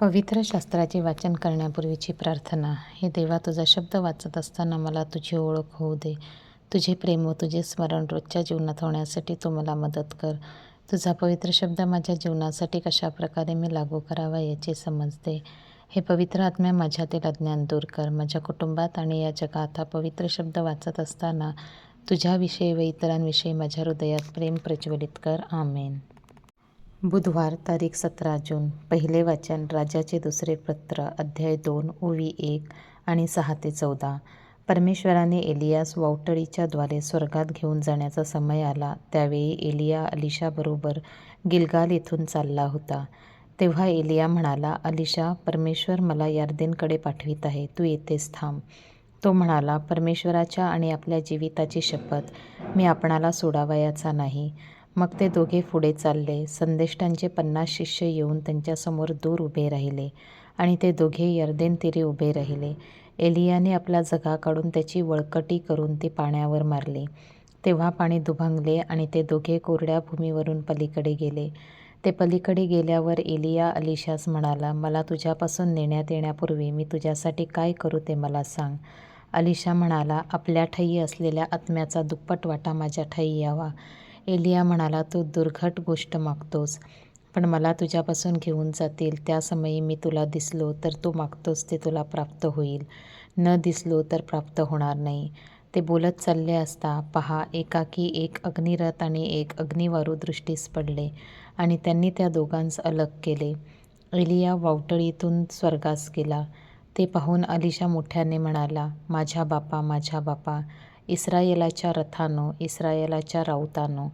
पवित्र शास्त्राचे वाचन करण्यापूर्वीची प्रार्थना. हे देवा, तुझा शब्द वाचत असताना मला तुझी ओळख होऊ दे. तुझे प्रेम व तुझे स्मरण रोजच्या जीवनात होण्यासाठी तू मला मदत कर. तुझा पवित्र शब्द माझ्या जीवनासाठी कशाप्रकारे मी लागू करावा याची समज दे. हे पवित्र आत्म्या, माझ्यातील अज्ञान दूर कर. माझ्या कुटुंबात आणि या जगात हा पवित्र शब्द वाचत असताना तुझ्याविषयी व इतरांविषयी माझ्या हृदयात प्रेम प्रज्वलित कर. आमेन. बुधवार तारीख 17 जून. पहिले वाचन राजाचे दुसरे पत्र अध्याय 2 ओवी 1 आणि 6 ते 14. परमेश्वराने एलियास वावटळीच्या द्वारे स्वर्गात घेऊन जाण्याचा समय आला. त्यावेळी एलिया अलिशाबरोबर गिलगाल येथून चालला होता. तेव्हा एलिया म्हणाला, अलिशा, परमेश्वर मला यार्देनकडे पाठवित आहे, तू येथेच थांब. तो म्हणाला, परमेश्वराच्या आणि आपल्या जीविताची शपथ, मी आपणाला सोडावयाचा नाही. मग ते दोघे पुढे चालले. संदेष्टांचे 50 शिष्य येऊन त्यांच्यासमोर दूर उभे राहिले आणि ते दोघे यर्देन तीरी उभे राहिले. एलियाने आपला झगा काढून त्याची वळकटी करून ती पाण्यावर मारली. तेव्हा पाणी दुभंगले आणि ते दोघे कोरड्या भूमीवरून पलीकडे गेले. ते पलीकडे गेल्यावर एलिया अलिशास म्हणाला, मला तुझ्यापासून नेण्यात येण्यापूर्वी मी तुझ्यासाठी काय करू ते मला सांग. अलिशा म्हणाला, आपल्या ठायी असलेल्या आत्म्याचा दुप्पट वाटा माझ्या ठायी यावा. एलिया म्हणाला, तू दुर्घट गोष्ट मागतोस, पण मला तुझ्यापासून घेऊन जातील त्या समयी मी तुला दिसलो तर तू मागतोस ते तुला प्राप्त होईल, न दिसलो तर प्राप्त होणार नाही. ते बोलत चालले असता पहा, एकाकी एक अग्निरथ आणि एक अग्निवारू दृष्टीस पडले आणि त्यांनी त्या दोघांस अलग केले. एलिया वावटळीतून स्वर्गास गेला. ते पाहून अलिशा मोठ्याने म्हणाला, माझ्या बापा, माझ्या बापा, इस्रायेलाच्या रथानो, इस्रायेलाच्या राऊतानो.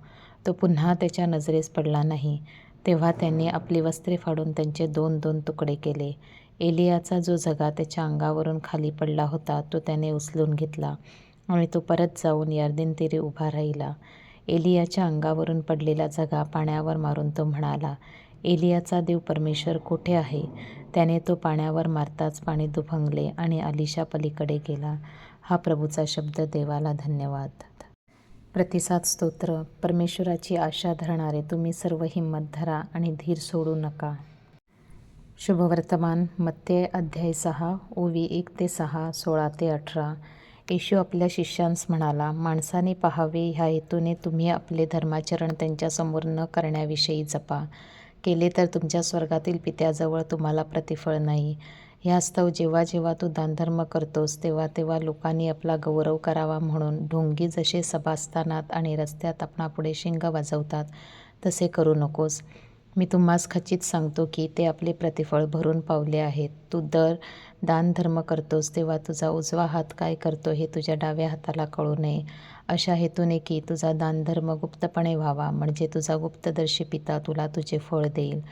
तो पुन्हा त्याच्या नजरेस पडला नाही. तेव्हा त्यांनी आपली वस्त्रे फाडून त्यांचे 2-2 तुकडे केले. एलियाचा जो झगा त्याच्या अंगावरून खाली पडला होता तो त्याने उचलून घेतला आणि तो परत जाऊन यार्देन तीरी उभा राहिला. एलियाच्या अंगावरून पडलेला झगा पाण्यावर मारून तो म्हणाला, एलियाचा देव परमेश्वर कोठे आहे? त्याने तो पाण्यावर मारताच पाणी दुभंगले आणि अलिशा पलीकडे गेला. हा प्रभूचा शब्द. देवाला धन्यवाद. प्रतिसाद स्तोत्र. परमेश्वराची आशा धरणारे तुम्ही सर्व हिंमत धरा आणि धीर सोडू नका. शुभवर्तमान. मत्तेय अध्याय 6 ओवी 1 ते 6, 16 ते 18. येशू आपल्या शिष्यांस म्हणाला, माणसाने पाहावे ह्या हेतूने तुम्ही आपले धर्माचरण त्यांच्यासमोर न करण्याविषयी जपा. केले तर तुमच्या स्वर्गातील पित्याजवळ तुम्हाला प्रतिफळ नाही. ह्यास्तव जेव्हा जेव्हा तू दानधर्म करतोस तेव्हा तेव्हा लोकांनी आपला गौरव करावा म्हणून ढोंगी जसे सभास्थानात आणि रस्त्यात आपणापुढे शिंग वाजवतात तसे करू नकोस. मी तुम्हास खचित सांगतो की ते आपले प्रतिफळ भरून पावले आहेत. तू दानधर्म करतोस तेव्हा तुझा उजवा हात काय करतो हे तुझ्या डाव्या हाताला कळू नये, अशा हेतूने की तुझा दानधर्म गुप्तपणे व्हावा, म्हणजे तुझा गुप्तदर्शी पिता तुला तुझे फळ देईल.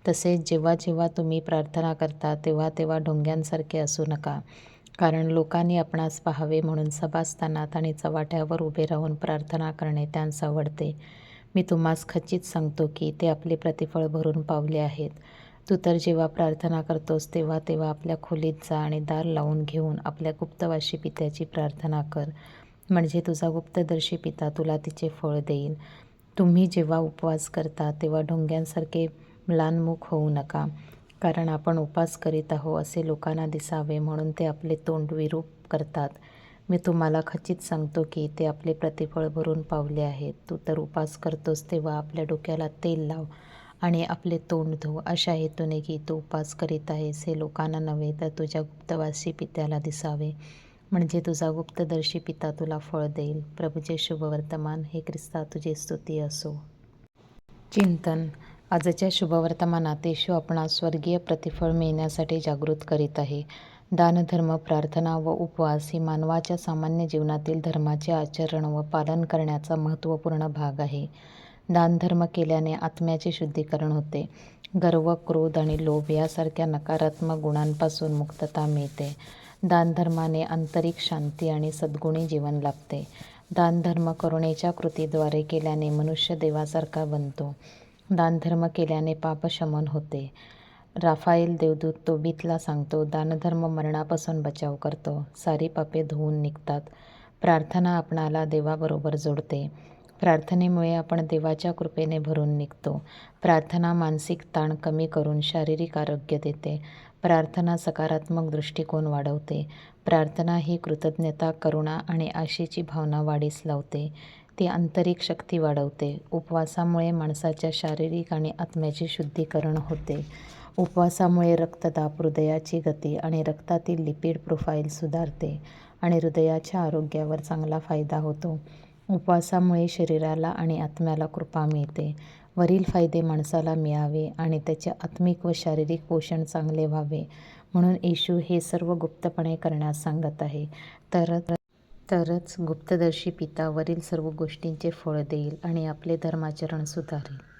तसेच जेव्हा जेव्हा तुम्ही प्रार्थना करता तेव्हा तेव्हा ढोंग्यांसारखे असू नका, कारण लोकांनी आपणास पाहावे म्हणून सभास्थानात आणि चव्हाट्यावर उभे राहून प्रार्थना करणे त्यांस आवडते. मी तुम्हास खचित सांगतो की ते आपले प्रतिफळ भरून पावले आहेत. तू तर जेव्हा प्रार्थना करतोस तेव्हा तेव्हा आपल्या खोलीत जा आणि दार लावून घेऊन आपल्या गुप्तवासी पित्याची प्रार्थना कर, म्हणजे तुझा गुप्तदर्शी पिता तुला तिचे फळ देईल. तुम्ही जेव्हा उपवास करता तेव्हा ढोंग्यांसारखे म्लानमुख होऊ नका, कारण आपण उपवास करीत आहो असे लोकांना दिसावे म्हणून ते आपले तोंड विरूप करतात. मी तुम्हाला खचित सांगतो की ते आपले प्रतिफळ भरून पावले आहेत. तू तर उपवास करतोस तेव्हा आपल्या डोक्याला तेल लाव आणि आपले तोंड धु, अशा हेतूने की तू उपवास करीत आहेस हे लोकांना नव्हे तर तुझ्या गुप्तवासी पित्याला दिसावे, म्हणजे तुझा गुप्तदर्शी पिता तुला फळ देईल. प्रभूचे शुभवर्तमान. हे ख्रिस्ता तुझी स्तुती असो. चिंतन. आजच्या शुभवर्तमानात येशू आपणास स्वर्गीय प्रतिफळ मिळण्यासाठी जागृत करीत आहे. दानधर्म, प्रार्थना व उपवास ही मानवाच्या सामान्य जीवनातील धर्माचे आचरण व पालन करण्याचा महत्त्वपूर्ण भाग आहे. दानधर्म केल्याने आत्म्याचे शुद्धीकरण होते. गर्व, क्रोध आणि लोभ यासारख्या नकारात्मक गुणांपासून मुक्तता मिळते. दानधर्माने आंतरिक शांती आणि सद्गुणी जीवन लाभते. दानधर्म करुणेच्या कृतीद्वारे केल्याने मनुष्य देवासारखा बनतो. दानधर्म केल्याने पापशमन होते. राफाएल देवदूत तोबीतला सांगतो, दानधर्म मरणापासून बचाव करतो. सारी पापे धुवून निघतात. प्रार्थना आपणाला देवाबरोबर जोडते. प्रार्थनेमुळे आपण देवाच्या कृपेने भरून निघतो. प्रार्थना मानसिक ताण कमी करून शारीरिक आरोग्य देते. प्रार्थना सकारात्मक दृष्टिकोन वाढवते. प्रार्थना ही कृतज्ञता, करुणा आणि आशेची भावना वाढीस लावते. ती आंतरिक शक्ती वाढवते. उपवासामुळे माणसाच्या शारीरिक आणि आत्म्याचे शुद्धीकरण होते. उपवासामुळे रक्तदाब, हृदयाची गती आणि रक्तातील लिपिड प्रोफाईल सुधारते आणि हृदयाच्या आरोग्यावर चांगला फायदा होतो. उपवासामुळे शरीराला आणि आत्म्याला कृपा मिळते. वरील फायदे माणसाला मिळावे आणि त्याचे आत्मिक व शारीरिक पोषण चांगले व्हावे म्हणून येशू हे सर्व गुप्तपणे करण्यास सांगत आहे. तरच गुप्तदर्शी पिता वरील सर्व गोष्टींचे फळ देईल आणि आपले धर्माचरण सुधारेल.